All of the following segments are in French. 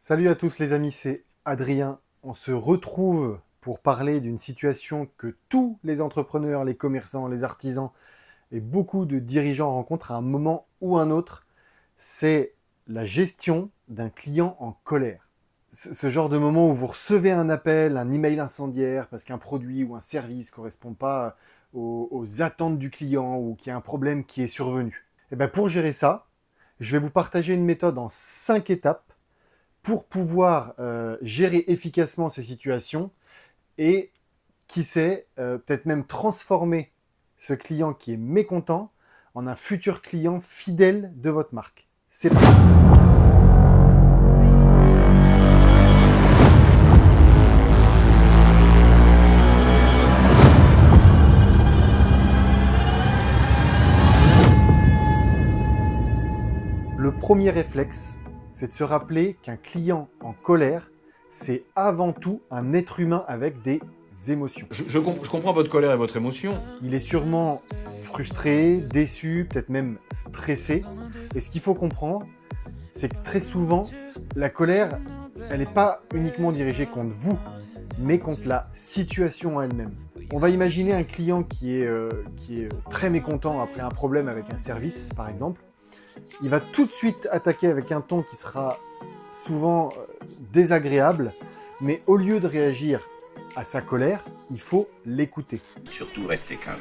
Salut à tous les amis, c'est Adrien. On se retrouve pour parler d'une situation que tous les entrepreneurs, les commerçants, les artisans et beaucoup de dirigeants rencontrent à un moment ou un autre. C'est la gestion d'un client en colère. Ce genre de moment où vous recevez un appel, un email incendiaire parce qu'un produit ou un service ne correspond pas aux attentes du client ou qu'il y a un problème qui est survenu. Et bien pour gérer ça, je vais vous partager une méthode en 5 étapes pour pouvoir gérer efficacement ces situations et, qui sait, peut-être même transformer ce client qui est mécontent en un futur client fidèle de votre marque. C'est parti. Le premier réflexe, c'est de se rappeler qu'un client en colère, c'est avant tout un être humain avec des émotions. Je comprends votre colère et votre émotion. Il est sûrement frustré, déçu, peut-être même stressé. Et ce qu'il faut comprendre, c'est que très souvent, la colère, elle n'est pas uniquement dirigée contre vous, mais contre la situation elle-même. On va imaginer un client qui est très mécontent après un problème avec un service, par exemple. Il va tout de suite attaquer avec un ton qui sera souvent désagréable, mais au lieu de réagir à sa colère, il faut l'écouter. Surtout rester calme.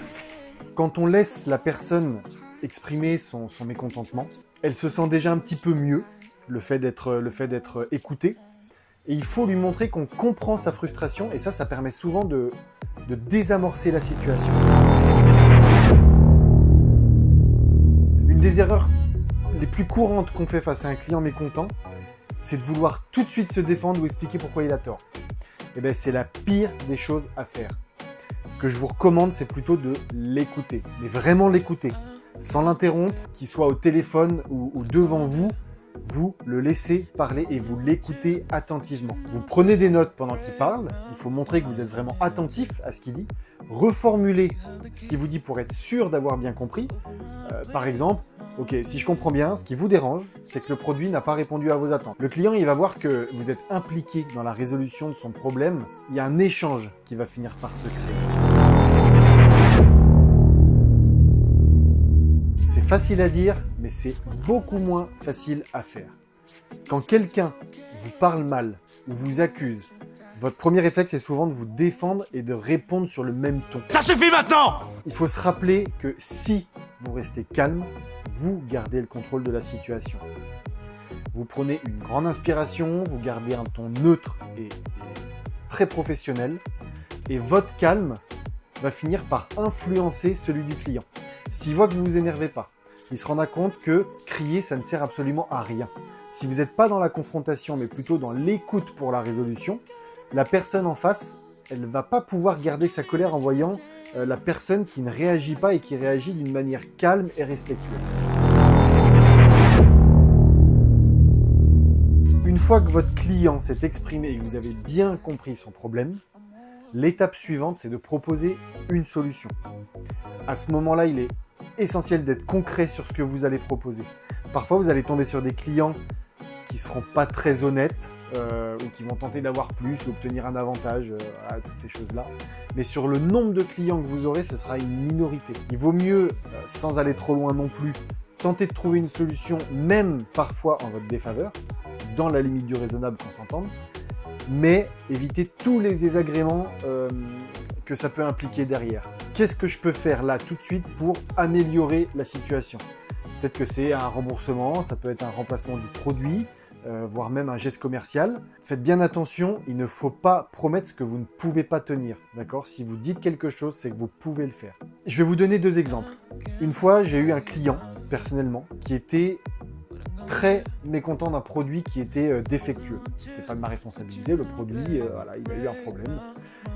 Quand on laisse la personne exprimer son mécontentement, elle se sent déjà un petit peu mieux, le fait d'être écoutée, et il faut lui montrer qu'on comprend sa frustration, et ça permet souvent de désamorcer la situation. Une des erreurs les plus courantes qu'on fait face à un client mécontent, c'est de vouloir tout de suite se défendre ou expliquer pourquoi il a tort. Et bien, c'est la pire des choses à faire. Ce que je vous recommande, c'est plutôt de l'écouter, mais vraiment l'écouter, sans l'interrompre, qu'il soit au téléphone ou devant vous, vous le laissez parler et vous l'écoutez attentivement. Vous prenez des notes pendant qu'il parle, il faut montrer que vous êtes vraiment attentif à ce qu'il dit, reformulez ce qu'il vous dit pour être sûr d'avoir bien compris. Par exemple, ok, si je comprends bien, ce qui vous dérange, c'est que le produit n'a pas répondu à vos attentes. Le client, il va voir que vous êtes impliqué dans la résolution de son problème. Il y a un échange qui va finir par se créer. C'est facile à dire, mais c'est beaucoup moins facile à faire. Quand quelqu'un vous parle mal ou vous accuse, votre premier réflexe est souvent de vous défendre et de répondre sur le même ton. Ça suffit maintenant! Il faut se rappeler que si vous restez calme, vous gardez le contrôle de la situation. Vous prenez une grande inspiration, vous gardez un ton neutre et très professionnel, et votre calme va finir par influencer celui du client. S'il voit que vous vous énervez pas, il se rendra compte que crier, ça ne sert absolument à rien. Si vous n'êtes pas dans la confrontation, mais plutôt dans l'écoute pour la résolution, la personne en face, elle ne va pas pouvoir garder sa colère en voyant la personne qui ne réagit pas et qui réagit d'une manière calme et respectueuse. Une fois que votre client s'est exprimé et que vous avez bien compris son problème, l'étape suivante, c'est de proposer une solution. À ce moment-là, il est essentiel d'être concret sur ce que vous allez proposer. Parfois, vous allez tomber sur des clients qui ne seront pas très honnêtes ou qui vont tenter d'avoir plus ou obtenir un avantage à toutes ces choses-là. Mais sur le nombre de clients que vous aurez, ce sera une minorité. Il vaut mieux, sans aller trop loin non plus, tenter de trouver une solution, même parfois en votre défaveur, dans la limite du raisonnable qu'on s'entende, mais éviter tous les désagréments que ça peut impliquer derrière. Qu'est-ce que je peux faire là tout de suite pour améliorer la situation? Peut-être que c'est un remboursement, ça peut être un remplacement du produit, voire même un geste commercial. Faites bien attention, il ne faut pas promettre ce que vous ne pouvez pas tenir, d'accord? Si vous dites quelque chose, c'est que vous pouvez le faire. Je vais vous donner 2 exemples. Une fois, j'ai eu un client, personnellement, qui était très mécontent d'un produit qui était défectueux. Ce n'était pas de ma responsabilité, le produit, voilà, il a eu un problème.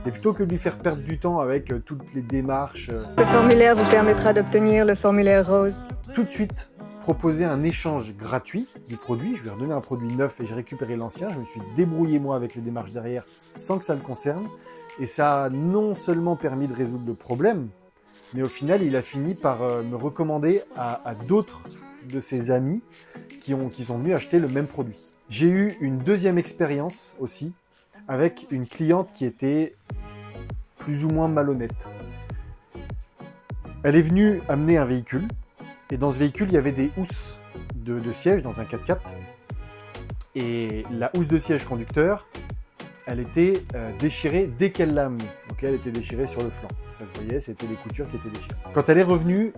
Et plutôt que de lui faire perdre du temps avec toutes les démarches... Le formulaire vous permettra d'obtenir le formulaire rose. Tout de suite, proposer un échange gratuit du produit. Je lui ai redonné un produit neuf et j'ai récupéré l'ancien. Je me suis débrouillé moi avec les démarches derrière sans que ça le concerne. Et ça a non seulement permis de résoudre le problème, mais au final, il a fini par me recommander à d'autres de ses amis qui sont venus acheter le même produit. J'ai eu une deuxième expérience aussi avec une cliente qui était plus ou moins malhonnête. Elle est venue amener un véhicule et dans ce véhicule, il y avait des housses de siège dans un 4x4 et la housse de siège conducteur, elle était déchirée dès qu'elle l'a amenée. Donc elle était déchirée sur le flanc. Ça se voyait, c'était les coutures qui étaient déchirées. Quand elle est revenue,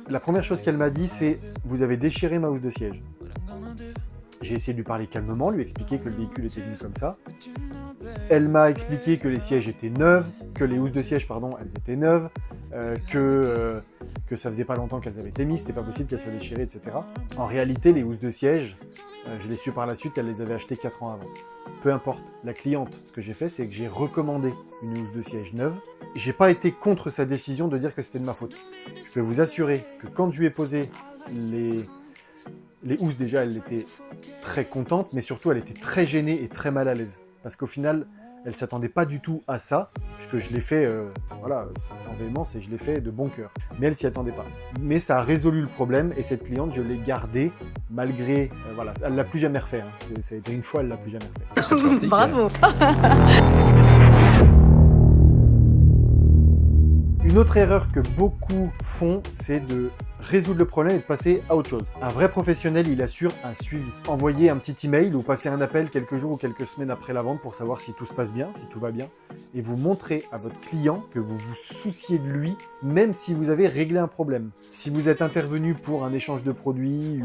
la première chose qu'elle m'a dit, c'est « Vous avez déchiré ma housse de siège ». J'ai essayé de lui parler calmement, lui expliquer que le véhicule était venu comme ça. Elle m'a expliqué que les sièges étaient neufs, que les housses de siège, pardon, elles étaient neuves, que ça faisait pas longtemps qu'elles avaient été mises, c'était pas possible qu'elles soient déchirées, etc. En réalité, les housses de siège, je l'ai su par la suite qu'elle les avait achetées 4 ans avant. Peu importe, la cliente, ce que j'ai fait, c'est que j'ai recommandé une housse de siège neuve. J'ai pas été contre sa décision de dire que c'était de ma faute. Je peux vous assurer que quand je lui ai posé les housses, déjà, elle était très contente, mais surtout, elle était très gênée et très mal à l'aise. Parce qu'au final, elle s'attendait pas du tout à ça, puisque je l'ai fait, voilà, sans véhémence, et je l'ai fait de bon cœur. Mais elle s'y attendait pas. Mais ça a résolu le problème, et cette cliente, je l'ai gardée, malgré, voilà, elle l'a plus jamais refait. Hein. Ça a été une fois, elle l'a plus jamais refait. Bravo. Une autre erreur que beaucoup font, c'est de résoudre le problème et de passer à autre chose. Un vrai professionnel, il assure un suivi. Envoyer un petit email ou passer un appel quelques jours ou quelques semaines après la vente pour savoir si tout se passe bien, si tout va bien. Et vous montrez à votre client que vous vous souciez de lui, même si vous avez réglé un problème. Si vous êtes intervenu pour un échange de produits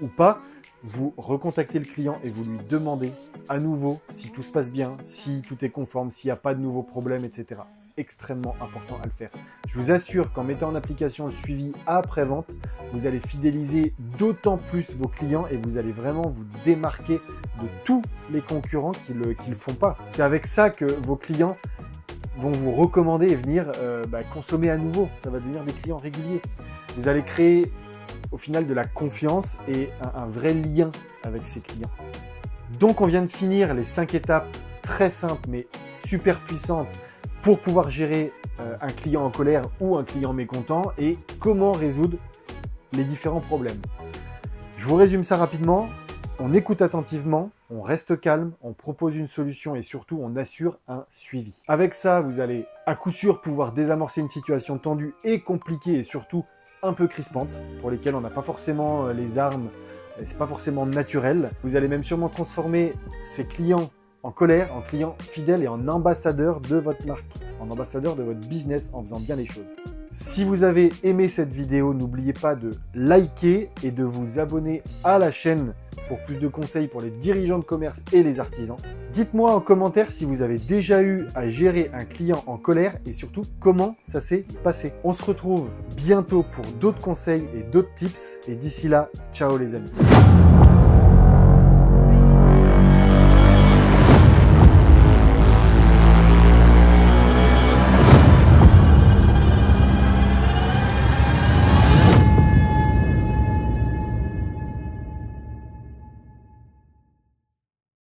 ou pas, vous recontactez le client et vous lui demandez à nouveau si tout se passe bien, si tout est conforme, s'il n'y a pas de nouveaux problèmes, etc. Extrêmement important à le faire. Je vous assure qu'en mettant en application le suivi après-vente, vous allez fidéliser d'autant plus vos clients et vous allez vraiment vous démarquer de tous les concurrents qui le font pas. C'est avec ça que vos clients vont vous recommander et venir consommer à nouveau. Ça va devenir des clients réguliers. Vous allez créer au final de la confiance et un vrai lien avec ces clients. Donc on vient de finir les 5 étapes très simples mais super puissantes pour pouvoir gérer un client en colère ou un client mécontent et comment résoudre les différents problèmes. Je vous résume ça rapidement. On écoute attentivement, on reste calme, on propose une solution et surtout on assure un suivi. Avec ça, vous allez à coup sûr pouvoir désamorcer une situation tendue et compliquée et surtout un peu crispante pour lesquelles on n'a pas forcément les armes, c'est pas forcément naturel. Vous allez même sûrement transformer ces clients en colère, en client fidèle et en ambassadeur de votre marque, en ambassadeur de votre business en faisant bien les choses. Si vous avez aimé cette vidéo, n'oubliez pas de liker et de vous abonner à la chaîne pour plus de conseils pour les dirigeants de commerce et les artisans. Dites-moi en commentaire si vous avez déjà eu à gérer un client en colère et surtout comment ça s'est passé. On se retrouve bientôt pour d'autres conseils et d'autres tips et d'ici là, ciao les amis.